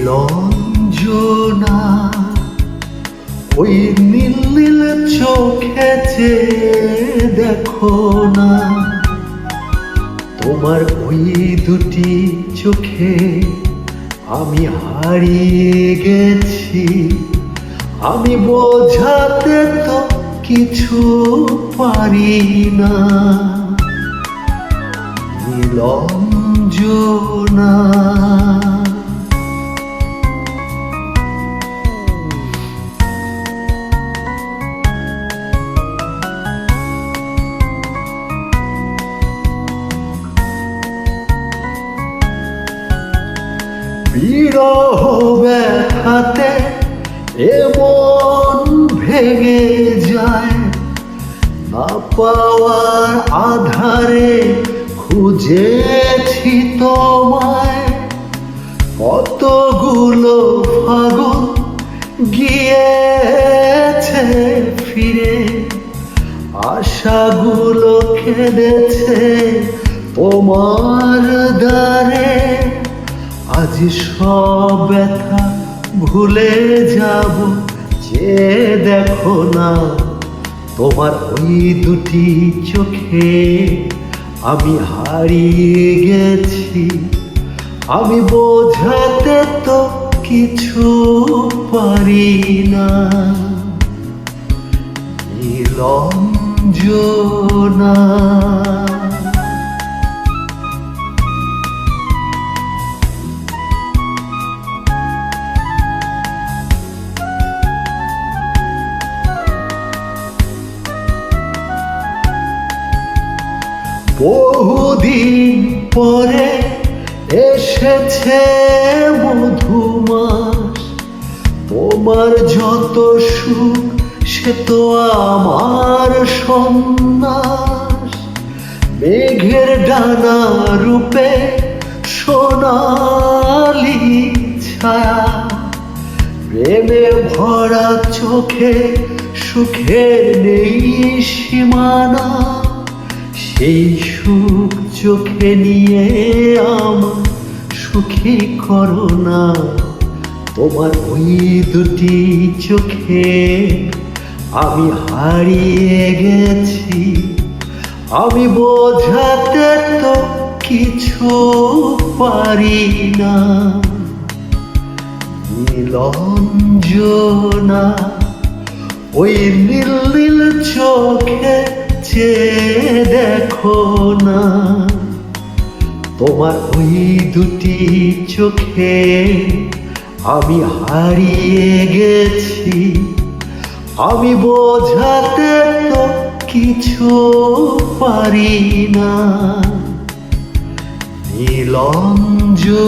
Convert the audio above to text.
নীলঞ্জনা ওই নীল নীল চোখে দেখো না, তোমার ওই দুটি চোখে আমি হারিয়ে গেছি। আমি বোঝাতে তো কিছু পারি না। নীলঞ্জনা বিরহ ব্যথাতে এমন ভেঙে যায়, না পাওয়ার আধারে খুঁজেছি তোমায়। কতগুলো ফাগুন গিয়েছে ফিরে, আশাগুলো কেঁদেছে তোমার দ্বারে। আজ সব ব্যথা ভুলে যাব, যে দেখো না তোমার ওই দুটি চোখে আমি হারিয়ে গেছি। আমি বোঝাতে তো কিছু পারি না। নীলঞ্জনা বহুদিন পরে এসেছে মধুমাস, তোমার যত সুখ সে তো আমার সন্ন্যাস। মেঘের ডানা রূপে সোনালি ছায়া, প্রেমে ভরা চোখে সুখের নেই সীমানা। সেই সুখ চোখে নিয়ে আমার সুখী করো না। তোমার ওই দুটি চোখে আমি হারিয়ে গেছি। আমি বোঝাতে তো কিছু পারি না। নীলঞ্জনা ওই নীল নীল চোখে দেখো না, তোমার ওই দুটি চোখে আমি হারিয়ে গেছি। আমি বোঝাতে তো কিছু পারি না। নীলঞ্জনা।